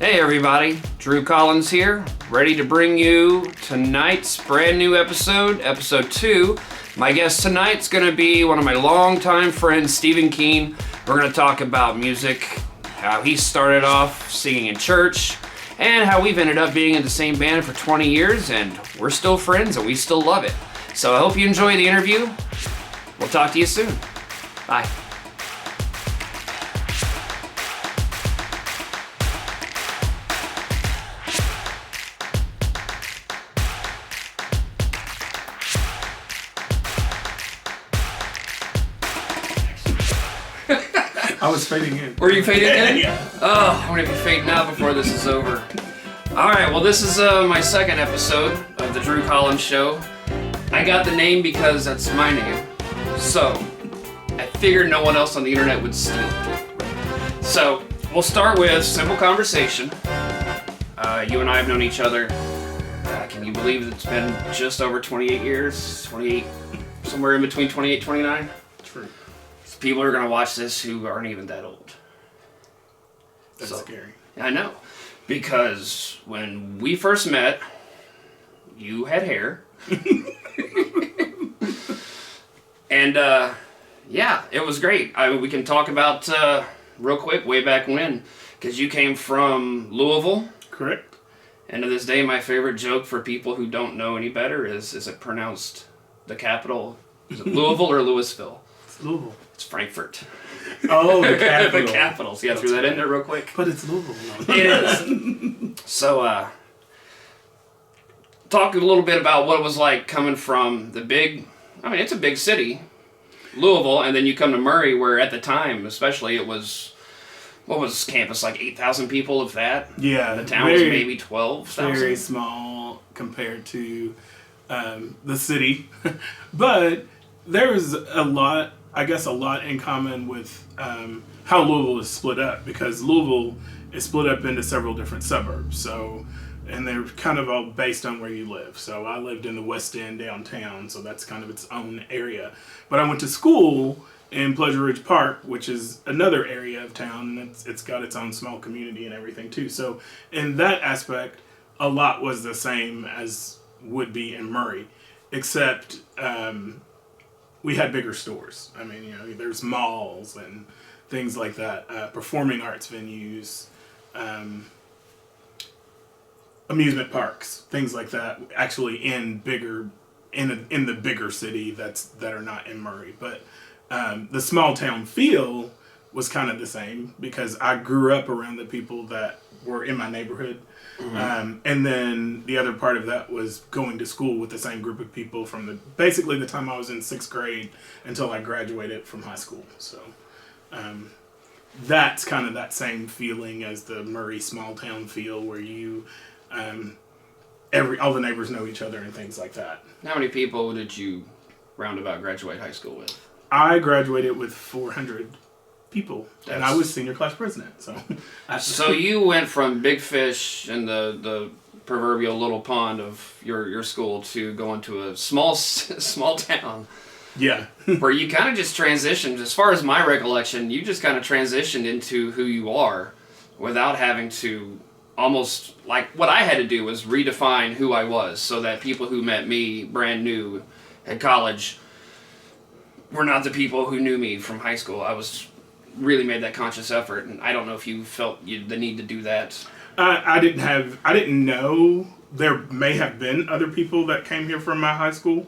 Hey everybody, Drew Collins here, ready to bring you tonight's brand new episode, episode 2. My guest tonight's going to be one of my longtime friends, Stephen Keene. We're going to talk about music, how he started off singing in church, and how we've ended up being in the same band for 20 years, and we're still friends and we still love it. So I hope you enjoy the interview. We'll talk to you soon. Bye. I was fading in. Were you fading in? Yeah. Oh, I'm gonna be fading out before this is over. Alright, well this is my second episode of the Drew Collins Show. I got the name because that's my name. So, I figured no one else on the internet would steal it. So, we'll start with simple conversation. You and I have known each other, can you believe it's been just over 28 years? 28, somewhere in between 28 and 29? True. People are going to watch this who aren't even that old. That's scary. I know. Because when we first met, you had hair. And, yeah, it was great. We can talk about, real quick, way back when. Because you came from Louisville. Correct. And to this day, my favorite joke for people who don't know any better is it pronounced the capital? Is it Louisville or Louisville? It's Louisville. It's Frankfurt. Oh, the capital. The capitals. Yeah, threw that in there real quick. But it's Louisville. No. It is. So, talk a little bit about what it was like coming from it's a big city, Louisville, and then you come to Murray, where at the time, especially, it was, what was campus, like 8,000 people, if that? Yeah. The town was maybe 12,000. Very small compared to the city. But there's a lot in common with how Louisville is split up, because Louisville is split up into several different suburbs. So, and they're kind of all based on where you live. So I lived in the West End downtown, so that's kind of its own area. But I went to school in Pleasure Ridge Park, which is another area of town, and it's got its own small community and everything too. So in that aspect, a lot was the same as would be in Murray, except we had bigger stores. I mean, there's malls and things like that, performing arts venues, amusement parks, things like that, actually in the bigger city that are not in Murray. But the small town feel was kind of the same, because I grew up around the people that were in my neighborhood. Mm-hmm. And then the other part of that was going to school with the same group of people from basically the time I was in 6th grade until I graduated from high school. So that's kind of that same feeling as the Murray small town feel, where you all the neighbors know each other and things like that. How many people did you roundabout graduate high school with? I graduated with 400 people, and I was senior class president. So you went from big fish in the proverbial little pond of your school to going to a small town. Yeah. Where you kind of just transitioned, as far as my recollection, you just kind of transitioned into who you are without having to, almost like what I had to do was redefine who I was, so that people who met me brand new at college were not the people who knew me from high school. I really made that conscious effort, and I don't know if you felt the need to do that. I didn't know. There may have been other people that came here from my high school,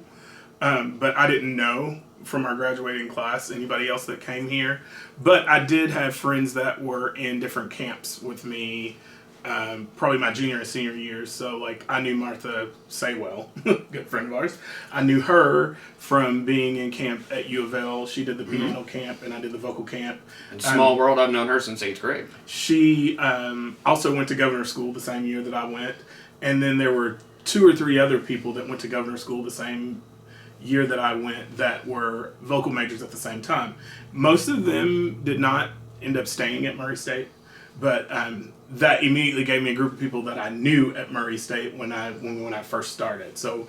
but I didn't know from our graduating class anybody else that came here. But I did have friends that were in different camps with me, probably my junior and senior years. So, like, I knew Martha Saywell, good friend of ours. I knew her from being in camp at U of L. She did the piano camp, and I did the vocal camp. In small world, I've known her since 8th grade. She also went to governor's school the same year that I went. And then there were 2 or 3 other people that went to governor's school the same year that I went that were vocal majors at the same time. Most of them did not end up staying at Murray State, but that immediately gave me a group of people that I knew at Murray State when I first started. So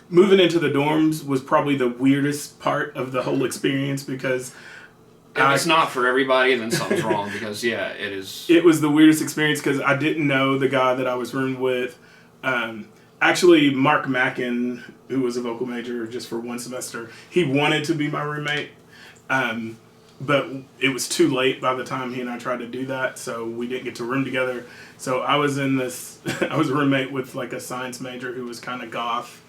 moving into the dorms was probably the weirdest part of the whole experience, because If it's not for everybody, then something's wrong because, yeah, it is. It was the weirdest experience because I didn't know the guy that I was roomed with. Actually, Mark Mackin, who was a vocal major just for one semester, he wanted to be my roommate. But it was too late by the time he and I tried to do that, so we didn't get to room together. So I was in this, I was a roommate with like a science major who was kind of goth.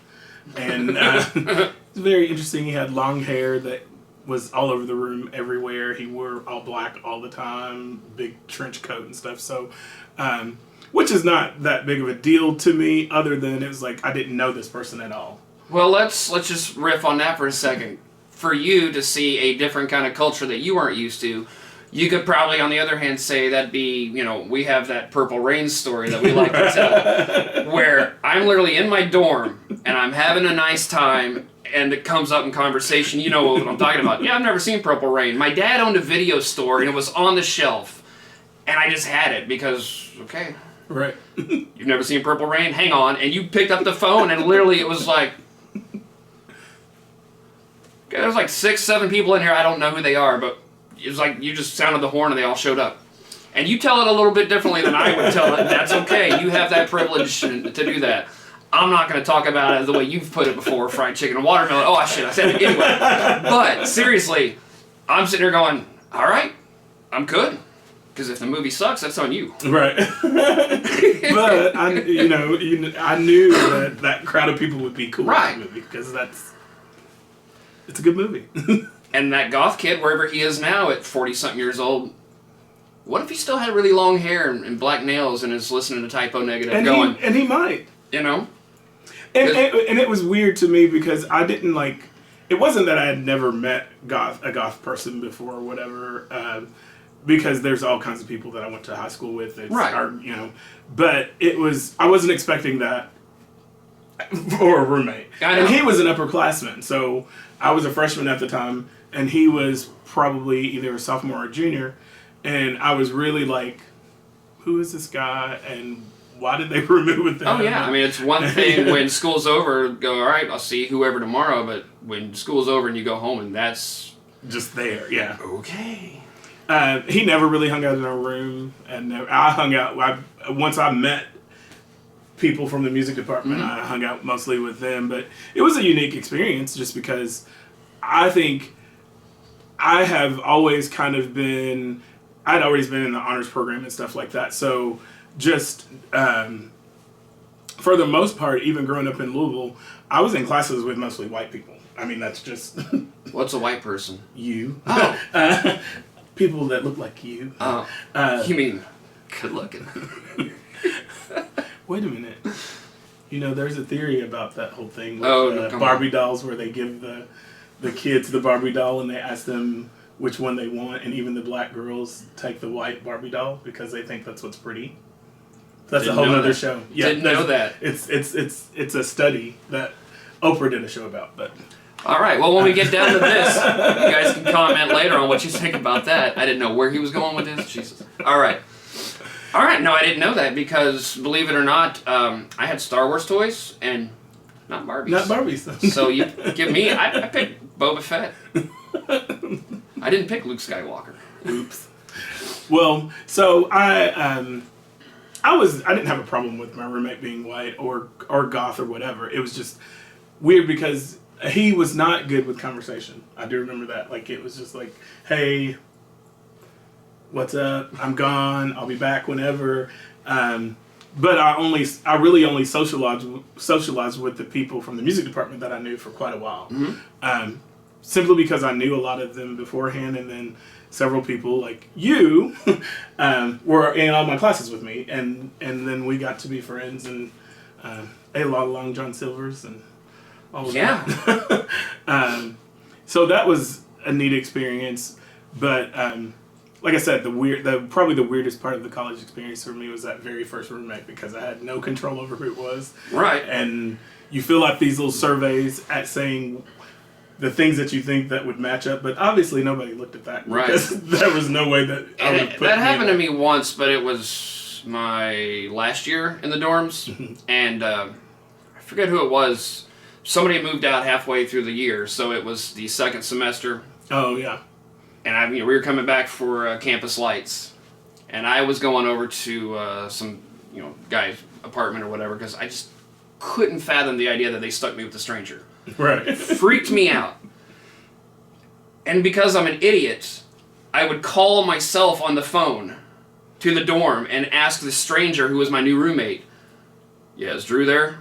And it's very interesting. He had long hair that was all over the room everywhere. He wore all black all the time, big trench coat and stuff. So, which is not that big of a deal to me, other than it was like I didn't know this person at all. Well, let's just riff on that for a second. For you to see a different kind of culture that you weren't used to, you could probably, on the other hand, say that'd be, we have that Purple Rain story that we like to tell, where I'm literally in my dorm, and I'm having a nice time, and it comes up in conversation, you know what I'm talking about. Yeah, I've never seen Purple Rain. My dad owned a video store, and it was on the shelf, and I just had it because, okay. Right. You've never seen Purple Rain? Hang on. And you picked up the phone, and literally it was like, there's like 6, 7 people in here. I don't know who they are, but it was like you just sounded the horn and they all showed up. And you tell it a little bit differently than I would tell it. And that's okay. You have that privilege to do that. I'm not going to talk about it the way you've put it before, fried chicken and watermelon. Oh, shit, I said it anyway. But seriously, I'm sitting here going, all right, I'm good. Because if the movie sucks, that's on you. Right. But, I knew that crowd of people would be cool right. with the movie because it's a good movie. And that goth kid, wherever he is now at 40-something years old, what if he still had really long hair and black nails and is listening to Typo Negative and he might. And it was weird to me because I didn't it wasn't that I had never met a goth person before or whatever, because there's all kinds of people that I went to high school with. Right. But I wasn't expecting that for a roommate. And he was an upperclassman, so I was a freshman at the time, and he was probably either a sophomore or junior, and I was really like, who is this guy, and why did they remove him? Oh, yeah. I mean, it's one thing when school's over, go, all right, I'll see whoever tomorrow, but when school's over and you go home and that's just there, yeah. Okay. He never really hung out in our room, and I hung out, once I met people from the music department, mm-hmm. I hung out mostly with them, but it was a unique experience just because I think I have always kind of been, I'd always been in the honors program and stuff like that, so just for the most part, even growing up in Louisville, I was in classes with mostly white people. I mean, that's just... What's a white person? You. Oh. People that look like you. Oh. You mean good looking? Wait a minute. There's a theory about that whole thing with Barbie dolls where they give the kids the Barbie doll and they ask them which one they want, and even the black girls take the white Barbie doll because they think that's what's pretty. That's a whole other show. Yeah, didn't know that. It's a study that Oprah did a show about, but... All right, well, when we get down to this, you guys can comment later on what you think about that. I didn't know where he was going with this. Jesus. All right, no, I didn't know that because, believe it or not, I had Star Wars toys and not Barbies. Not Barbies. So you give me, I picked Boba Fett. I didn't pick Luke Skywalker. Oops. Well, so I didn't have a problem with my roommate being white or goth or whatever. It was just weird because he was not good with conversation. I do remember that. It was just like, hey, what's up? I'm gone. I'll be back whenever. But I really only socialized with the people from the music department that I knew for quite a while. Mm-hmm. Simply because I knew a lot of them beforehand, and then several people like you were in all my classes with me, and then we got to be friends and ate a lot of Long John Silver's and all of that. So that was a neat experience, but like I said, probably the weirdest part of the college experience for me was that very first roommate because I had no control over who it was. Right. And you fill out these little surveys at saying the things that you think that would match up, but obviously nobody looked at that. Right. Because there was no way that I would put that happened to me once, but it was my last year in the dorms, and I forget who it was. Somebody moved out halfway through the year, so it was the second semester. Oh, yeah. and we were coming back for campus lights, and I was going over to some guy's apartment or whatever because I just couldn't fathom the idea that they stuck me with a stranger. Right. Freaked me out. And because I'm an idiot, I would call myself on the phone to the dorm and ask the stranger who was my new roommate, "Yeah, is Drew there?"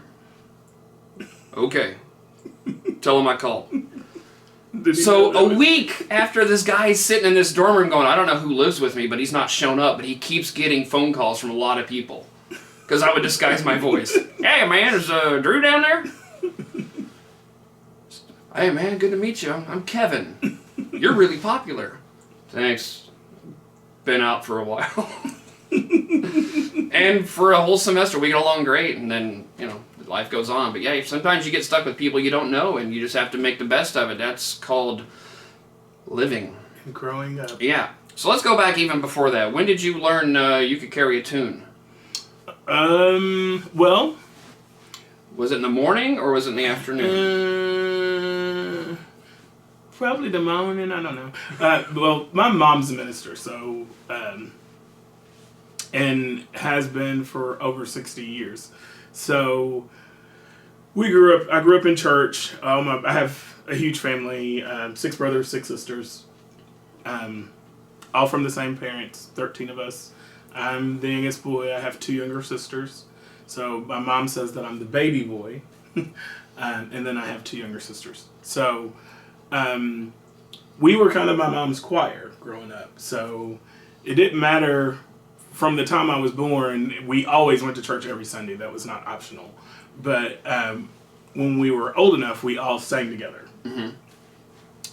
"Okay." Tell him I called. So a week after this guy's sitting in this dorm room going, I don't know who lives with me, but he's not shown up, but he keeps getting phone calls from a lot of people. Because I would disguise my voice. "Hey man, is Drew down there?" "Hey man, good to meet you. I'm Kevin. You're really popular." "Thanks. Been out for a while." And for a whole semester we get along great, and then, life goes on. But yeah, sometimes you get stuck with people you don't know, and you just have to make the best of it. That's called living. And growing up. Yeah. So let's go back even before that. When did you learn you could carry a tune? Well... Was it in the morning, or was it in the afternoon? Probably the morning, I don't know. Well, my mom's a minister, so... and has been for over 60 years. So... I grew up in church. I have a huge family, 6 brothers, 6 sisters, all from the same parents, 13 of us. I'm the youngest boy. I have 2 younger sisters. So my mom says that I'm the baby boy, and then I have 2 younger sisters. So we were kind of my mom's choir growing up. So it didn't matter from the time I was born. We always went to church every Sunday. That was not optional. But when we were old enough, we all sang together. Mm-hmm.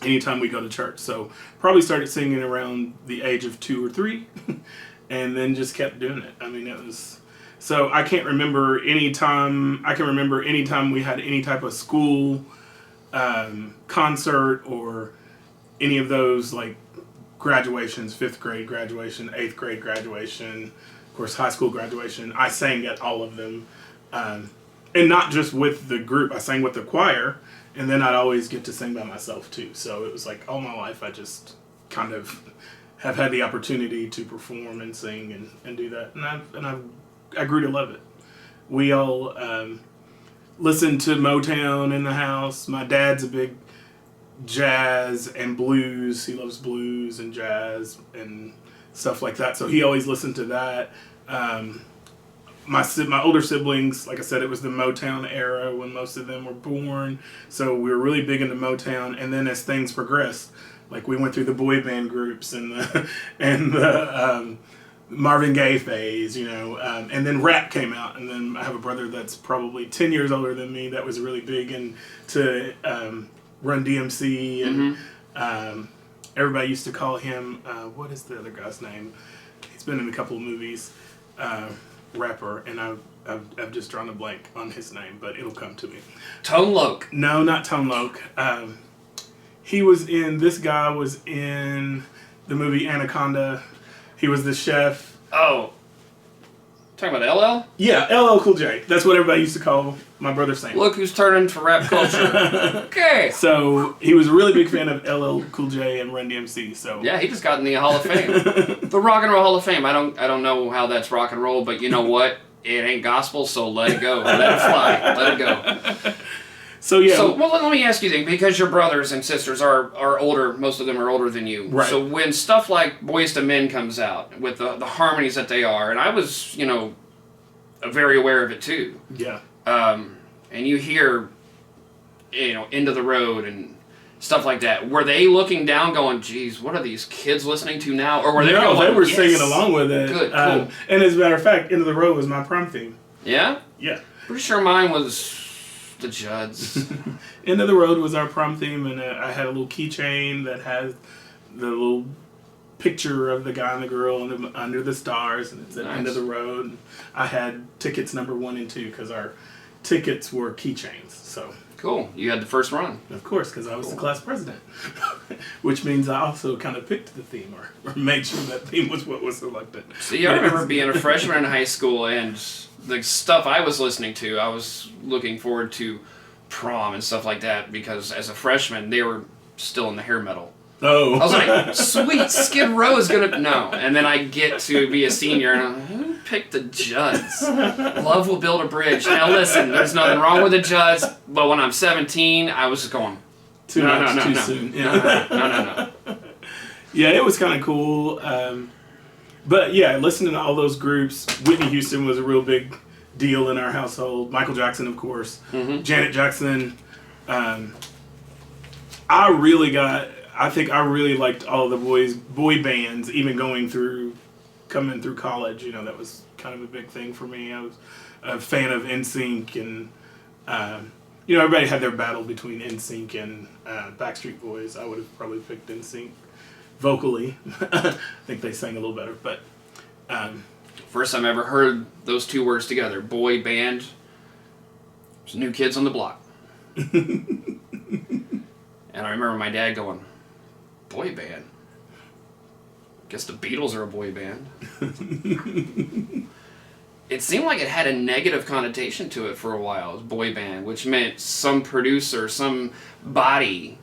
Anytime we go to church. So probably started singing around the age of 2 or 3, and then just kept doing it. I mean, it was... So I can't remember any time... I can remember any time we had any type of school concert or any of those, like, graduations, 5th grade graduation, 8th grade graduation, of course, high school graduation. I sang at all of them. And not just with the group. I sang with the choir, and then I'd always get to sing by myself too. So it was like all my life I just kind of have had the opportunity to perform and sing and do that. And I grew to love it. We all listened to Motown in the house. My dad's a big jazz and blues. He loves blues and jazz and stuff like that. So he always listened to that. My older siblings, like I said, it was the Motown era when most of them were born. So we were really big into Motown. And then as things progressed, like we went through the boy band groups and the Marvin Gaye phase, and then rap came out. And then I have a brother that's probably 10 years older than me that was really big into Run DMC. And everybody used to call him, what is the other guy's name? He's been in a couple of movies. Rapper, and I've just drawn a blank on his name, but it'll come to me. Tone Loc. No, not Tone Loc. This guy was in the movie Anaconda. He was the chef. Oh. Talking about LL? Yeah, LL Cool J. That's what everybody used to call my brother Sam. Look who's turning to rap culture. Okay. So he was a really big fan of LL Cool J and Run DMC. So yeah, he just got in the Hall of Fame, the Rock and Roll Hall of Fame. I don't know how that's rock and roll, but you know what? It ain't gospel, so let it go, let it fly, let it go. So yeah. So well, let me ask you then, because your brothers and sisters are older. Most of them are older than you. Right. So when stuff like Boyz II Men comes out with the harmonies that they are, and I was very aware of it too. Yeah. And you hear, End of the Road and stuff like that. Were they looking down, going, "Geez, what are these kids listening to now?" Or were they going, they were yes, singing along with it. Good, cool. And as a matter of fact, End of the Road was my prom theme. Yeah. Yeah. Pretty sure mine was the Judds. End of the Road was our prom theme, and I had a little keychain that had the little picture of the guy and the girl under the stars, and it said End of the Road. I had tickets number 1 and 2 because our tickets were keychains. So cool. You had the first run. Of course, because I was the class president, which means I also kind of picked the theme or made sure that theme was what was selected. See, I remember being a freshman in high school, and the stuff I was listening to, I was looking forward to prom and stuff like that, because as a freshman, they were still in the hair metal. Oh. I was like, sweet, Skid Row is gonna... No. And then I get to be a senior, and I'm like, who picked the Judds? Love will build a bridge. Now listen, there's nothing wrong with the Judds, but when I'm 17, I was just going... Too soon. Yeah. No. Yeah, it was kind of cool. But yeah, listening to all those groups, Whitney Houston was a real big deal in our household. Michael Jackson, of course. Mm-hmm. Janet Jackson. I think I really liked all the boy bands, even coming through college. You know, that was kind of a big thing for me. I was a fan of NSYNC, and everybody had their battle between NSYNC and Backstreet Boys. I would have probably picked NSYNC vocally. I think they sang a little better, but first time I ever heard those two words together, boy band, was New Kids on the Block. And I remember my dad going, boy band? Guess the Beatles are a boy band. It seemed like it had a negative connotation to it for a while, it was boy band, which meant some producer, some body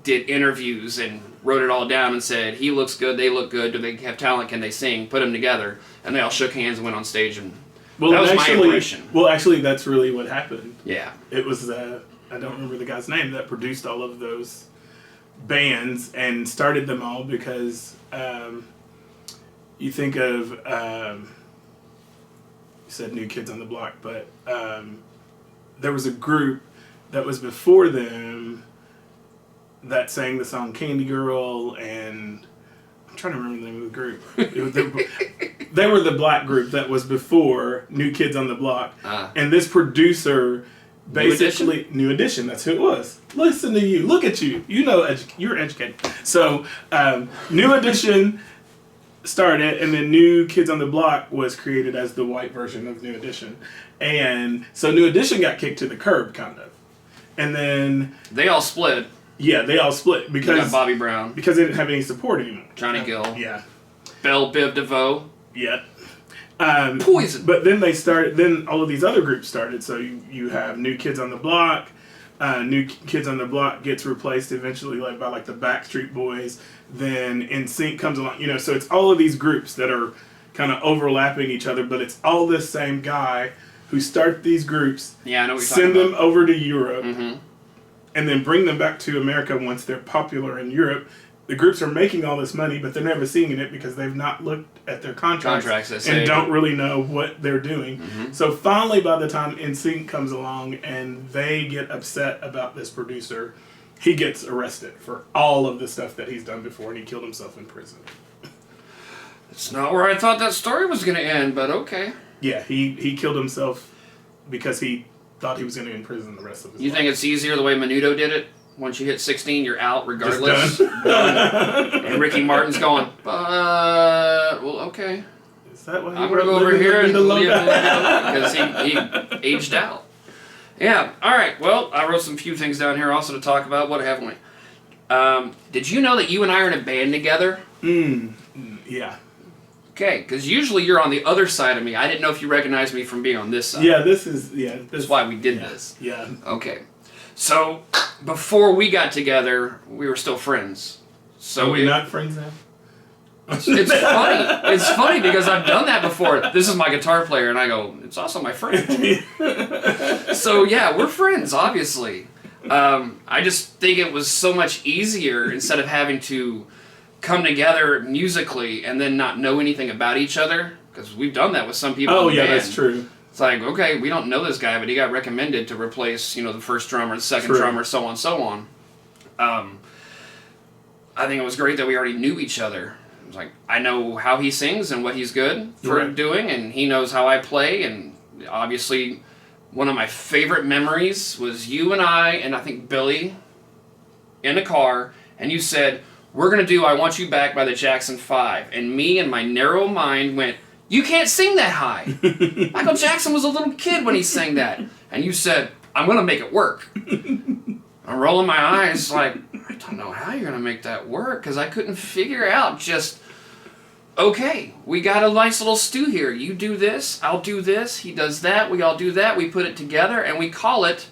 did interviews and wrote it all down and said, he looks good, they look good, do they have talent, can they sing, put them together, and they all shook hands and went on stage, and that was my impression. Well, actually, that's really what happened. Yeah. It was, I don't remember the guy's name, that produced all of those bands and started them all because you think of, you said New Kids on the Block, but there was a group that was before them that sang the song Candy Girl, and I'm trying to remember the name of the group. They were the black group that was before New Kids on the Block. And this producer basically... New Edition, that's who it was. Listen to you. Look at you. You know, you're educated. So, New Edition started, and then New Kids on the Block was created as the white version of New Edition. And so New Edition got kicked to the curb, kind of. And then... They all split. Yeah, they all split because... You got Bobby Brown. Because they didn't have any support anymore. Johnny Gill. Yeah. Belle Biv DeVoe. Yeah. Poison. But then then all of these other groups started. So you have New Kids on the Block. New Kids on the Block gets replaced eventually by the Backstreet Boys. Then NSYNC comes along. So it's all of these groups that are kind of overlapping each other, but it's all this same guy who start these groups. Yeah, I know what you're send talking them over to Europe. Mm-hmm. And then bring them back to America once they're popular in Europe. The groups are making all this money, but they're never seeing it because they've not looked at their contracts and don't really know what they're doing. Mm-hmm. So finally, by the time NSYNC comes along and they get upset about this producer, he gets arrested for all of the stuff that he's done before, and he killed himself in prison. It's not where I thought that story was going to end, but okay. Yeah, he killed himself because he thought he was going to imprison the rest of his life. You think it's easier the way Menudo did it? Once you hit 16, you're out regardless. Done. And Ricky Martin's going, well, okay. Is that why I'm going to go over here and because he aged out. Yeah, all right. Well, I wrote some few things down here also to talk about. What haven't we? Did you know that you and I are in a band together? Yeah. Okay, because usually you're on the other side of me. I didn't know if you recognized me from being on this side. Yeah, this is why we did this. Yeah. Okay. So, before we got together, we were still friends. So are we not friends now? It's funny. It's funny because I've done that before. This is my guitar player, and I go, it's also my friend. So, yeah, we're friends, obviously. I just think it was so much easier instead of having to come together musically and then not know anything about each other, because we've done that with some people. Oh, in the yeah, band. that's true. It's like, okay, we don't know this guy, but he got recommended to replace, the first drummer, the second drummer, so on, so on. I think it was great that we already knew each other. It was like, I know how he sings and what he's good for doing, and he knows how I play, and obviously one of my favorite memories was you and I think Billy in a car, and you said, we're going to do I Want You Back by the Jackson 5. And me and my narrow mind went, you can't sing that high. Michael Jackson was a little kid when he sang that. And you said, I'm going to make it work. I'm rolling my eyes like, I don't know how you're going to make that work, because I couldn't figure out just, okay, we got a nice little stew here. You do this, I'll do this, he does that, we all do that, we put it together, and we call it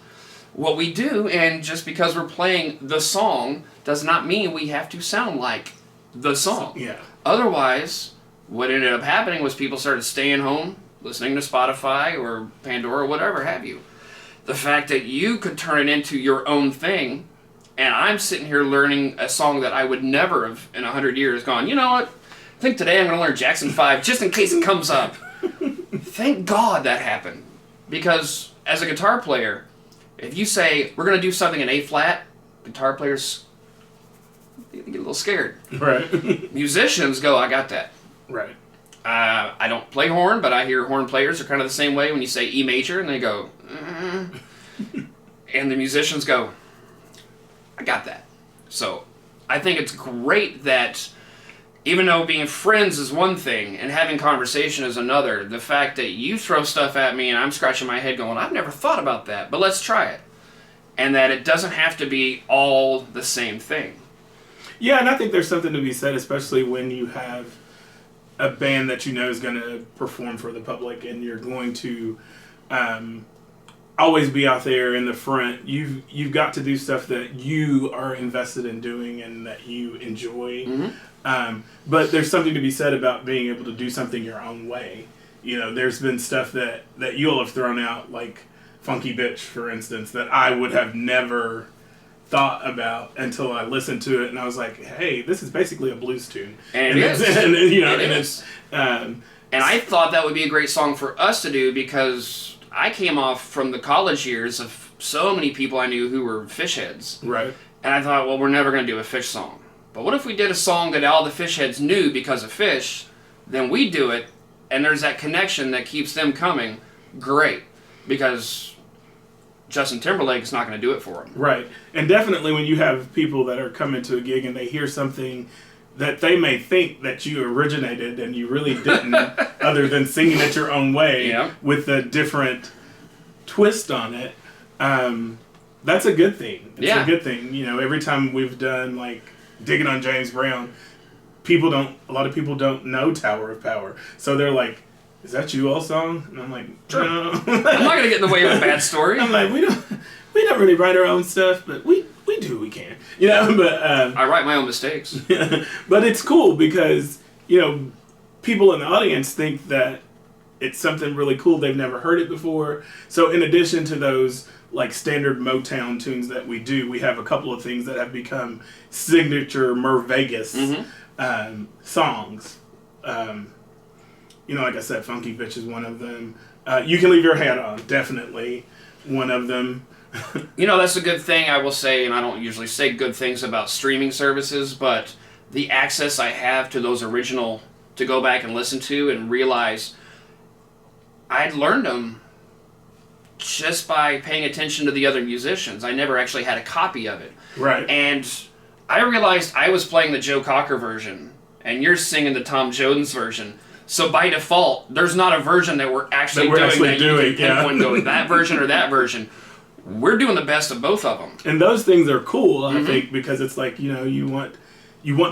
what we do, and just because we're playing the song does not mean we have to sound like the song. Yeah. Otherwise, what ended up happening was people started staying home, listening to Spotify or Pandora or whatever have you. The fact that you could turn it into your own thing, and I'm sitting here learning a song that I would never have in 100 years gone, you know what? I think today I'm going to learn Jackson 5 just in case it comes up. Thank God that happened. Because as a guitar player, if you say, we're going to do something in A flat, guitar players get a little scared. Right. Musicians go, I got that. Right. I don't play horn, but I hear horn players are kind of the same way when you say E major, and they go, and the musicians go, I got that. So I think it's great that even though being friends is one thing and having conversation is another, the fact that you throw stuff at me and I'm scratching my head going, I've never thought about that, but let's try it. And that it doesn't have to be all the same thing. Yeah, and I think there's something to be said, especially when you have a band that you know is going to perform for the public and you're going to always be out there in the front. You've got to do stuff that you are invested in doing and that you enjoy. Mm-hmm. But there's something to be said about being able to do something your own way. You know, there's been stuff that you'll have thrown out, like Funky Bitch, for instance, that I would have never thought about until I listened to it, and I was like, "Hey, this is basically a blues tune." And it is. And, you know, it and is. it's. And I thought that would be a great song for us to do because I came off from the college years of so many people I knew who were fish heads. Right. And I thought, well, we're never going to do a fish song. But what if we did a song that all the fish heads knew because of Fish? Then we do it, and there's that connection that keeps them coming. Great. Because Justin Timberlake is not going to do it for them. Right. And definitely when you have people that are coming to a gig and they hear something that they may think that you originated and you really didn't, other than singing it your own way with a different twist on it, that's a good thing. It's a good thing. You know, every time we've done, like, Digging on James Brown, a lot of people don't know Tower of Power. So they're like, is that you all song? And I'm like, no. I'm not going to get in the way of a bad story. I'm like, we don't really write our own stuff, but we do what we can. You know, but I write my own mistakes. But it's cool because, you know, people in the audience think that it's something really cool. They've never heard it before. So in addition to those like standard Motown tunes that we do, we have a couple of things that have become signature Murr-Vegas songs. You know, like I said, Funky Bitch is one of them. You Can Leave Your Hat On, definitely one of them. You know, that's a good thing, I will say, and I don't usually say good things about streaming services, but the access I have to those original, to go back and listen to and realize I'd learned them just by paying attention to the other musicians. I never actually had a copy of it. Right. And I realized I was playing the Joe Cocker version, and you're singing the Tom Jones version. So by default, there's not a version that we're actually doing that you can pinpoint go that version or that version. We're doing the best of both of them. And those things are cool, I think, because it's like, you know, you want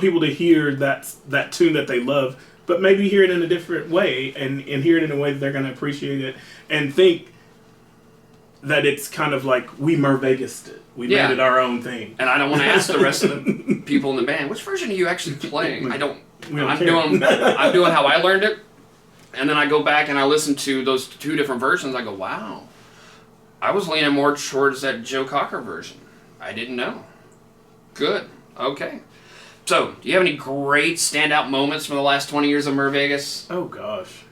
people to hear that tune that they love, but maybe hear it in a different way and hear it in a way that they're going to appreciate it and think that it's kind of like we Murr-Vegas'd it. We made it our own thing. And I don't want to ask the rest of the people in the band, which version are you actually playing? I'm doing how I learned it, and then I go back and I listen to those two different versions. I go, wow, I was leaning more towards that Joe Cocker version. I didn't know. Good. Okay. So, do you have any great standout moments from the last 20 years of Murr-Vegas? Oh gosh.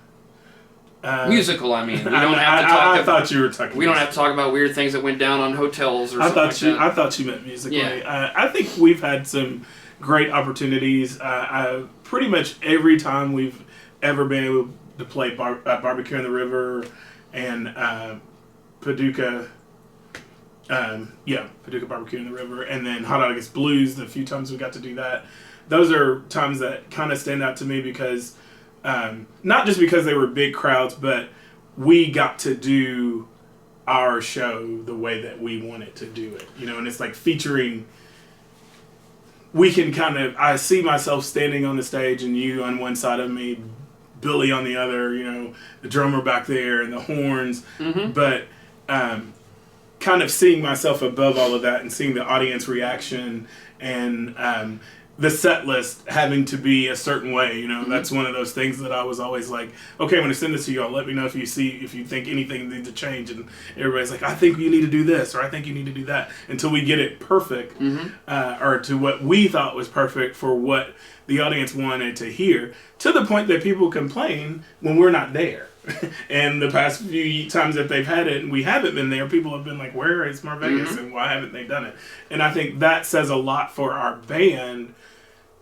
Musical, I mean. We don't have to talk. I thought you were talking. We don't have to talk about weird things that went down on hotels or something like that. I thought you meant musically. Yeah. I think we've had some great opportunities. Pretty much every time we've ever been able to play Barbecue on the River and Paducah. Paducah Barbecue in the River, and then Hot August Blues, the few times we got to do that. Those are times that kind of stand out to me because, not just because they were big crowds, but we got to do our show the way that we wanted to do it. You know, and it's like featuring, we can I see myself standing on the stage and you on one side of me, Billy on the other, you know, the drummer back there and the horns, but kind of seeing myself above all of that and seeing the audience reaction and the set list having to be a certain way. That's one of those things that I was always like, okay, I'm going to send this to y'all. Let me know if you think anything needs to change. And everybody's like, I think you need to do this, or I think you need to do that, until we get it perfect, or to what we thought was perfect for what the audience wanted to hear, to the point that people complain when we're not there. And the past few times that they've had it and we haven't been there, people have been like, where is Murr-Vegas and why haven't they done it? And I think that says a lot for our band,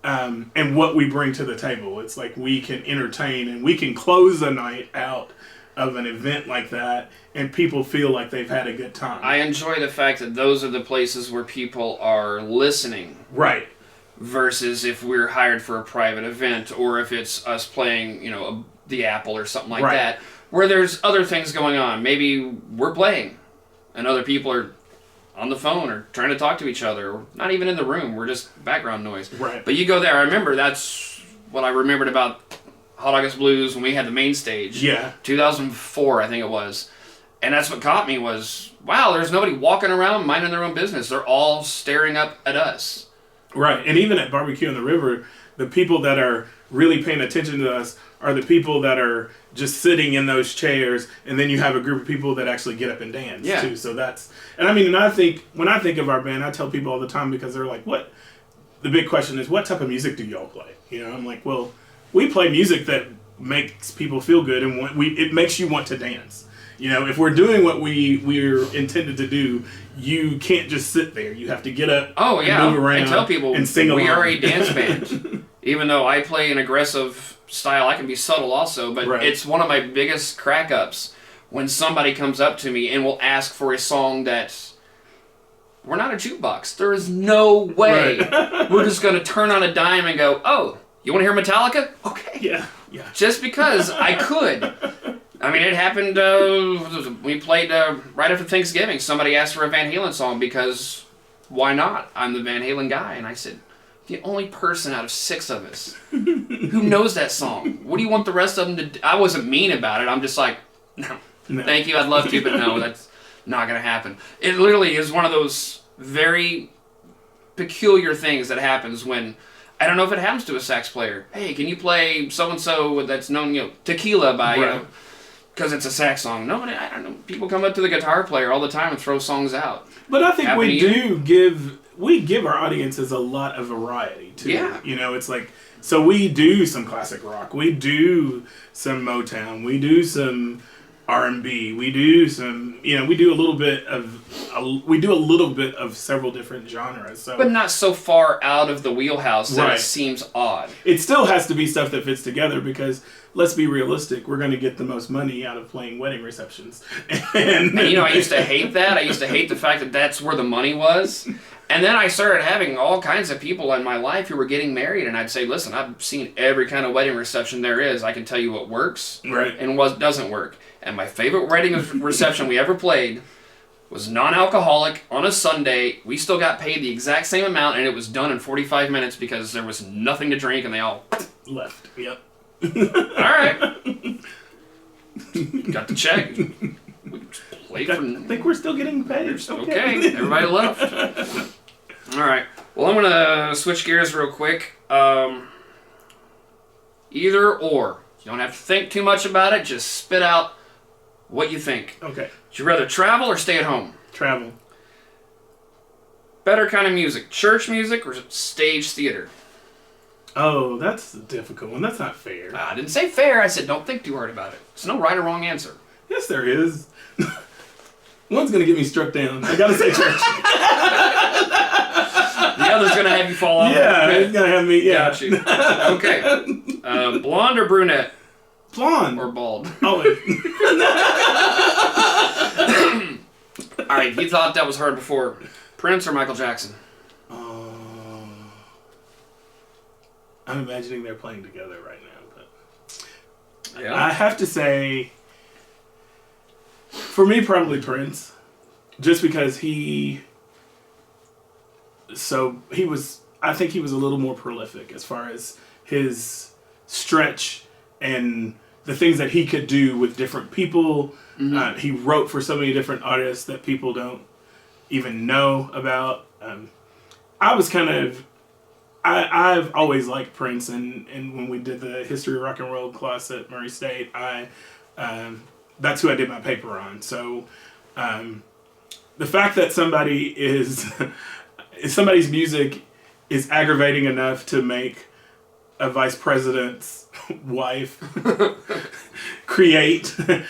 and what we bring to the table. It's like we can entertain and we can close a night out of an event like that and people feel like they've had a good time. I enjoy the fact that those are the places where people are listening. Right. Versus if we're hired for a private event, or if it's us playing, the Apple or something like that, where there's other things going on. Maybe we're playing and other people are on the phone or trying to talk to each other, or not even in the room. We're just background noise. Right. But you go there. I remember that's what I remembered about Hot August Blues when we had the main stage. Yeah. 2004, I think it was. And that's what caught me was, wow, there's nobody walking around minding their own business. They're all staring up at us. Right. And even at Barbecue on the River, the people that are really paying attention to us are the people that are just sitting in those chairs, and then you have a group of people that actually get up and dance too. So that's, and I mean, and I think when I think of our band, I tell people all the time, because they're like, what? The big question is, what type of music do y'all play? I'm like, well, we play music that makes people feel good, and it makes you want to dance. If we're doing what we're intended to do, you can't just sit there. You have to get up and move around. I tell people and sing along. We are a dance band. Even though I play an aggressive style, I can be subtle also, but it's one of my biggest crack-ups when somebody comes up to me and will ask for a song that we're not a jukebox. There is no way we're just going to turn on a dime and go, oh, you want to hear Metallica? Okay. Yeah. Just because I could. I mean, it happened, we played right after Thanksgiving. Somebody asked for a Van Halen song because why not? I'm the Van Halen guy. And I said, the only person out of 6 of us who knows that song. What do you want the rest of them to do? I wasn't mean about it. I'm just like, no. Thank you, I'd love to, but no, that's not going to happen. It literally is one of those very peculiar things that happens when, I don't know if it happens to a sax player. Hey, can you play so-and-so that's known, Tequila by, because it's a sax song. No, I don't know. People come up to the guitar player all the time and throw songs out. But I think we give our audiences a lot of variety too. Yeah. It's like, so we do some classic rock, we do some Motown, we do some R&B, we do some, we do a little bit of several different genres. So, but not so far out of the wheelhouse that it seems odd. It still has to be stuff that fits together, because let's be realistic, we're going to get the most money out of playing wedding receptions. And I used to hate that. I used to hate the fact that that's where the money was. And then I started having all kinds of people in my life who were getting married, and I'd say, listen, I've seen every kind of wedding reception there is. I can tell you what works and what doesn't work. And my favorite wedding reception we ever played was non-alcoholic on a Sunday. We still got paid the exact same amount, and it was done in 45 minutes because there was nothing to drink, and they all left. Yep. All right. Got the check. We played I think we're still getting paid. Okay. Everybody left. All right. Well, I'm going to switch gears real quick. Either or. You don't have to think too much about it. Just spit out what you think. Okay. Would you rather travel or stay at home? Travel. Better kind of music. Church music or stage theater? Oh, that's a difficult one. That's not fair. I didn't say fair. I said don't think too hard about it. There's no right or wrong answer. Yes, there is. One's going to get me struck down. I got to say church. The other's going to have you fall off. Yeah, it's going to have me, yeah. Got you. Okay. Blonde or brunette? Blonde. Or bald? Oh. All right, you thought that was hard before. Prince or Michael Jackson? I'm imagining they're playing together right now, but yeah. I have to say, for me, probably Prince, just because I think he was a little more prolific as far as his stretch and the things that he could do with different people. Mm-hmm. He wrote for so many different artists that people don't even know about. I was kind of, I've always liked Prince, and when we did the history of rock and roll class at Murray State, that's who I did my paper on. So the fact that somebody's music is aggravating enough to make a vice president's wife create the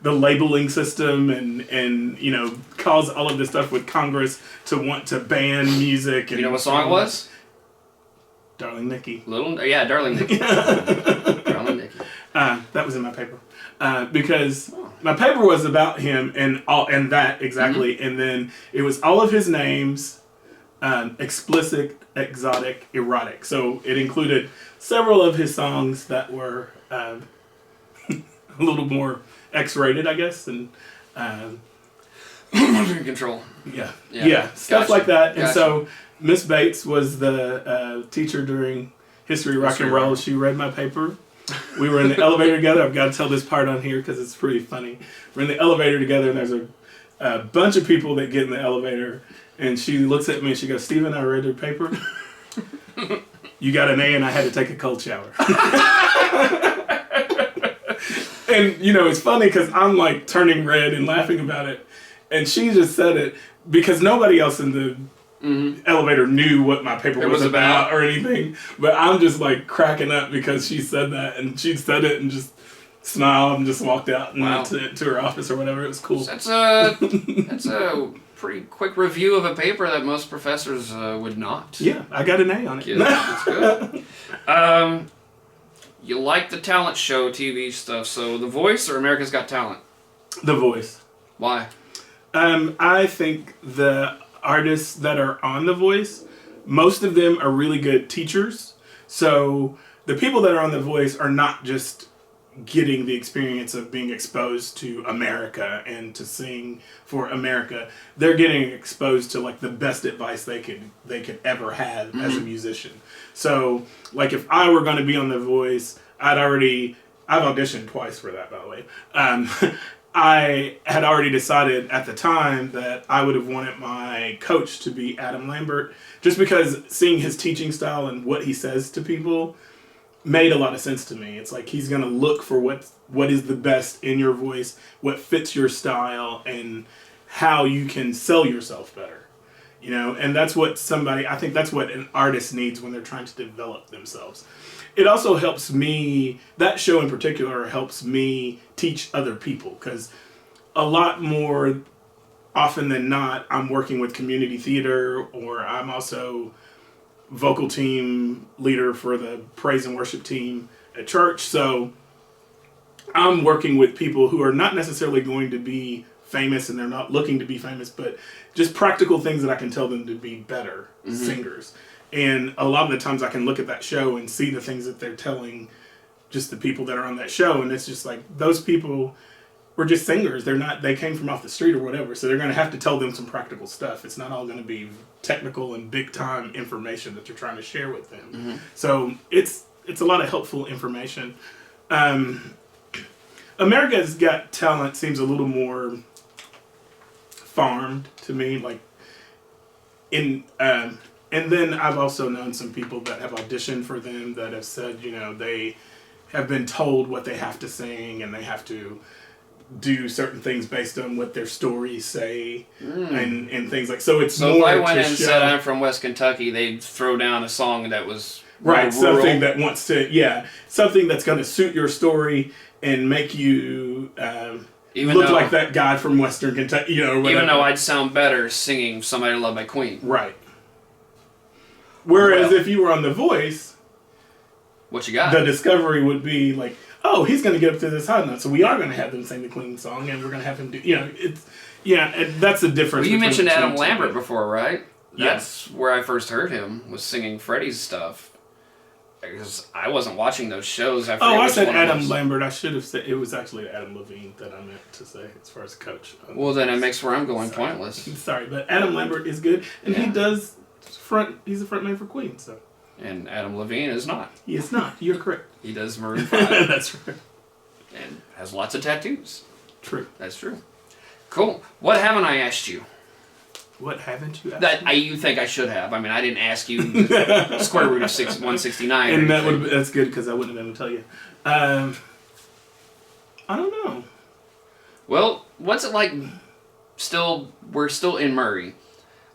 labeling system and cause all of this stuff with Congress to want to ban music. And you know what song it was? Darling Nikki. Darling Nikki. Darling Nikki. That was in my paper because my paper was about him and that exactly, and then it was all of his names, explicit, exotic, erotic. So it included several of his songs that were a little more X-rated, I guess, and control. Yeah, stuff like that. And so Miss Bates was the teacher during history, rock and roll. She read my paper. We were in the elevator together. I've got to tell this part on here because it's pretty funny. We're in the elevator together, and there's a bunch of people that get in the elevator. And she looks at me and she goes, "Stephen, I read your paper. You got an A and I had to take a cold shower." And, it's funny because I'm like turning red and laughing about it. And she just said it because nobody else in the elevator knew what my paper was about or anything. But I'm just like cracking up because she said that, and she said it and just smiled and just walked out and went to her office or whatever. It was cool. That's a pretty quick review of a paper that most professors would not. Yeah, I got an A on it. Yeah, that's good. You like the talent show TV stuff, so The Voice or America's Got Talent? The Voice. Why? I think the artists that are on The Voice, most of them are really good teachers. So the people that are on The Voice are not just getting the experience of being exposed to America and to sing for America. They're getting exposed to like the best advice they could ever have as a musician. So like if I were going to be on The Voice, I've auditioned twice for that, by the way. I had already decided at the time that I would have wanted my coach to be Adam Lambert, just because seeing his teaching style and what he says to people made a lot of sense to me. It's like he's going to look for what is the best in your voice, what fits your style, and how you can sell yourself better. And that's what I think that's what an artist needs when they're trying to develop themselves. It also helps me, that show in particular helps me teach other people, because a lot more often than not, I'm working with community theater, or I'm also vocal team leader for the praise and worship team at church. So I'm working with people who are not necessarily going to be famous, and they're not looking to be famous, but just practical things that I can tell them to be better singers. And a lot of the times I can look at that show and see the things that they're telling just the people that are on that show. And it's just like, those people were just singers. They came from off the street or whatever. So they're going to have to tell them some practical stuff. It's not all going to be technical and big time information that you're trying to share with them. So it's a lot of helpful information. America's Got Talent seems a little more farmed to me, like and then I've also known some people that have auditioned for them that have said, they have been told what they have to sing, and they have to do certain things based on what their stories say, and things like. So it's more. So if I went and said I'm from West Kentucky, they'd throw down a song that was right, something that wants to, something that's going to suit your story and make you look like that guy from Western Kentucky, or whatever. Even though I'd sound better singing "Somebody to Love" by Queen. Right. Whereas if you were on The Voice, what you got? The discovery would be like, oh, he's going to get up to this high note, so we are going to have them sing the Queen song, and we're going to have him do, that's the difference. Well, you mentioned Adam Lambert before, right? Yeah. That's where I first heard him, was singing Freddie's stuff. Because I wasn't watching those shows. I said Adam Lambert. I should have said, it was actually Adam Levine that I meant to say, as far as coach. Well, then it makes where I'm going pointless. Sorry, but Adam Lambert is good, and he's a front man for Queen, so. And Adam Levine is not. He is not. You're correct. He does Maroon 5. That's right. And has lots of tattoos. True. That's true. Cool. What haven't I asked you? What haven't you asked? That you think I should have. I mean, I didn't ask you square root of 169. And that's good because I wouldn't have been able to tell you. I don't know. Well, what's it like? We're still in Murray.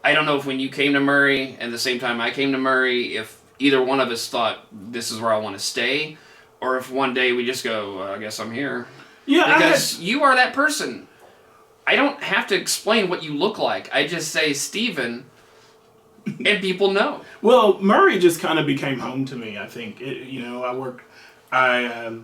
I don't know if when you came to Murray and the same time I came to Murray, if either one of us thought this is where I want to stay, or if one day we just go, I guess I'm here. Yeah, because you are that person. I don't have to explain what you look like. I just say Steven, and people know. Well, Murray just kind of became home to me. I think I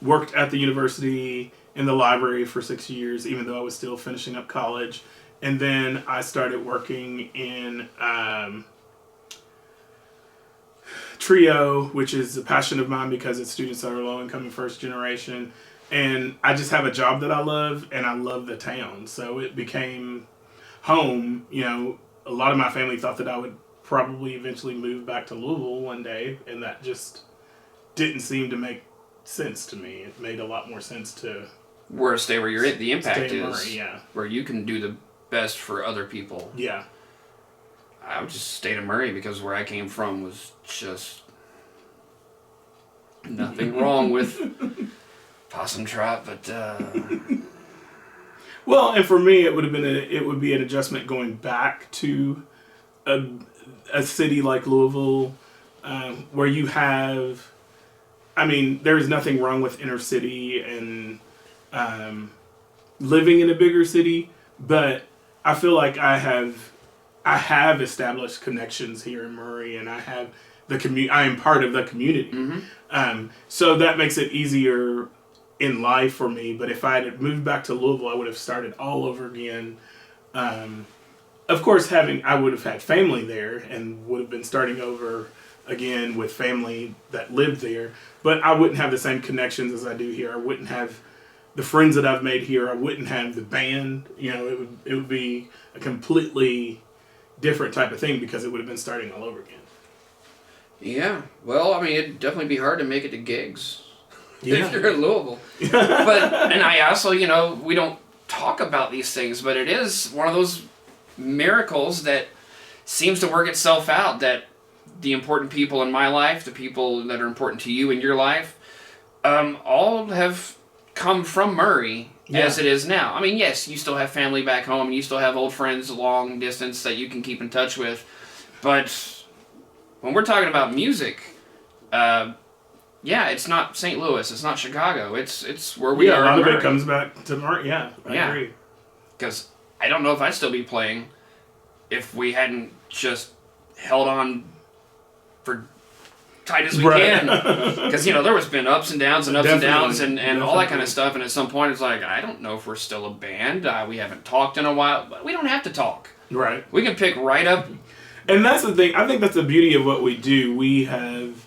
worked at the university in the library for 6 years, even though I was still finishing up college, and then I started working in Trio, which is a passion of mine because it's students that are low income and first generation. And I just have a job that I love, and I love the town. So it became home. A lot of my family thought that I would probably eventually move back to Louisville one day, and that just didn't seem to make sense to me. It made a lot more sense to stay where you're at. The impact is Murray, yeah. Where you can do the best for other people. Yeah. I would just stay to Murray because where I came from was just nothing wrong with possum trot, but well, and for me, it would be an adjustment going back to a city like Louisville, where you have. I mean, there is nothing wrong with inner city and living in a bigger city, but I feel like I have established connections here in Murray, and I have I am part of the community, so that makes it easier in life for me. But if I had moved back to Louisville, I would have started all over again. Of course, I would have had family there and would have been starting over again with family that lived there. But I wouldn't have the same connections as I do here. I wouldn't have the friends that I've made here. I wouldn't have the band. It would be a completely different type of thing because it would have been starting all over again. Yeah. Well, I mean, it'd definitely be hard to make it to gigs. Yeah. If you're in Louisville. And I also, we don't talk about these things, but it is one of those miracles that seems to work itself out, that the important people in my life, the people that are important to you in your life, all have come from Murray as it is now. I mean, yes, you still have family back home, and you still have old friends long distance that you can keep in touch with, but when we're talking about music, it's not St. Louis. It's not Chicago. It's where we are. A lot of Murray. it comes back to Murray. Yeah, I agree. Because I don't know if I'd still be playing if we hadn't just held on for tight as we can. Because there was been ups and downs and and downs and all that kind of stuff. And at some point, it's like, I don't know if we're still a band. We haven't talked in a while, but we don't have to talk. Right. We can pick right up. And that's the thing. I think that's the beauty of what we do. We have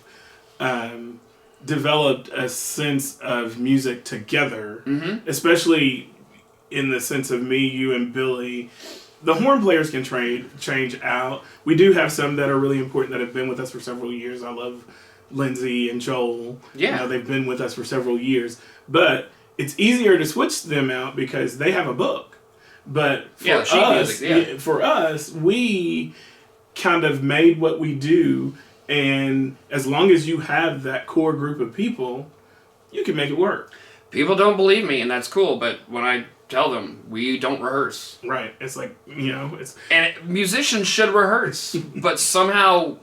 developed a sense of music together, especially in the sense of me, you, and Billy. The horn players can change out. We do have some that are really important that have been with us for several years. I love Lindsay and Joel. Yeah. They've been with us for several years. But it's easier to switch them out because they have a book. But for us, we kind of made what we do, and as long as you have that core group of people, you can make it work. People don't believe me, and that's cool, but when I tell them, we don't rehearse. Right. It's like, And musicians should rehearse, but somehow,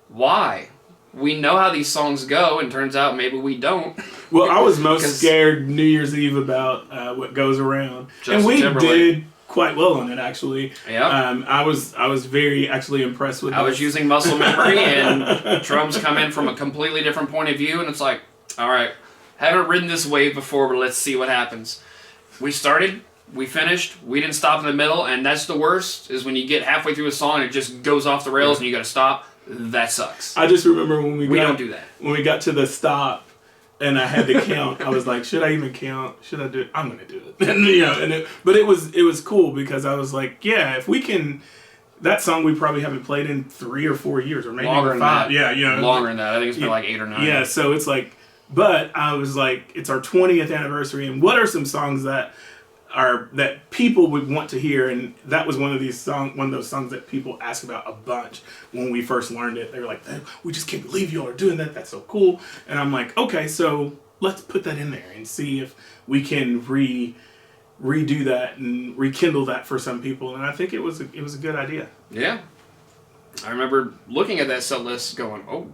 why? We know how these songs go, and turns out maybe we don't. Well, I was most scared New Year's Eve about what goes around. And we did quite well on it, actually. Yeah. I was very actually impressed with it. I was using muscle memory, and drums come in from a completely different point of view, and it's like, all right, haven't ridden this wave before, but let's see what happens. We started, we finished, we didn't stop in the middle, and that's the worst, is when you get halfway through a song and it just goes off the rails and you gotta stop. That sucks. I just remember when we don't do that. When we got to the stop and I had to count, I was like, should I even count? Should I do it? I'm gonna do it. But it was cool because I was like, yeah, if we can. That song we probably haven't played in 3 or 4 years, or maybe longer 5. Than that. Yeah, longer than that. I think it's been like 8 or 9. Yeah, so it's like, but I was like, it's our 20th anniversary, and what are some songs that that people would want to hear, and that was one of those songs that people asked about a bunch when we first learned it. They were like, "We just can't believe y'all are doing that. That's so cool." And I'm like, "Okay, so let's put that in there and see if we can redo that and rekindle that for some people." And I think it was a good idea. Yeah, I remember looking at that set list, going, "Oh."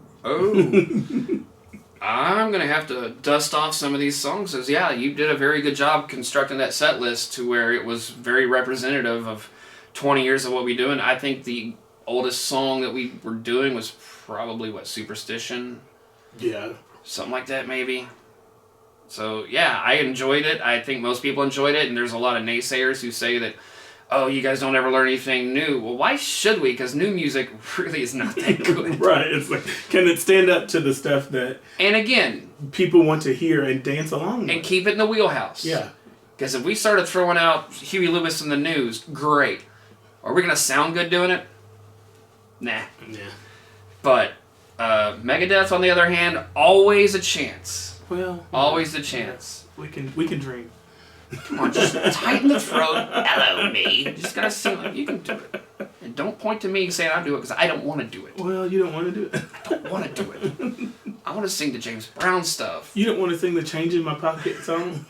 I'm going to have to dust off some of these songs. Because, yeah, you did a very good job constructing that set list to where it was very representative of 20 years of what we do. And I think the oldest song that we were doing was probably, Superstition? Yeah. Something like that, maybe. So, yeah, I enjoyed it. I think most people enjoyed it. And there's a lot of naysayers who say that, oh, you guys don't ever learn anything new. Well, why should we? Because new music really is not that good. Right. It's like, can it stand up to the stuff that... And again... people want to hear and dance along with? And keep it in the wheelhouse. Yeah. Because if we started throwing out Huey Lewis in the news, great. Are we going to sound good doing it? Nah. Yeah. But Megadeth, on the other hand, always a chance. Well... always a chance. We can dream. Come on, just tighten the throat. Hello, me. You just gotta sing like you can do it. And don't point to me saying I do it because I don't want to do it. Well, you don't want to do it. I don't want to do it. I want to sing the James Brown stuff. You don't want to sing the Change in My Pocket song?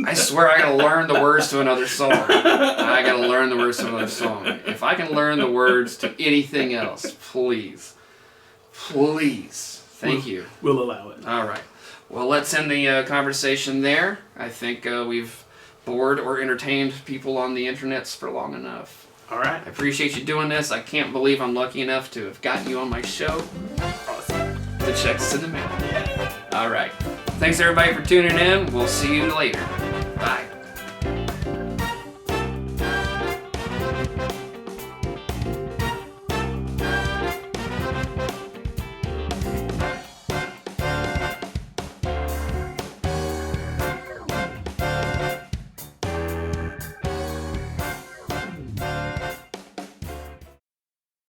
I swear I gotta learn the words to another song. I gotta learn the words to another song. If I can learn the words to anything else, please. Please. Thank you. We'll allow it. All right. Well, let's end the conversation there. I think we've bored or entertained people on the internets for long enough. All right. I appreciate you doing this. I can't believe I'm lucky enough to have gotten you on my show. Awesome. The check's in the mail. All right. Thanks, everybody, for tuning in. We'll see you later. Bye.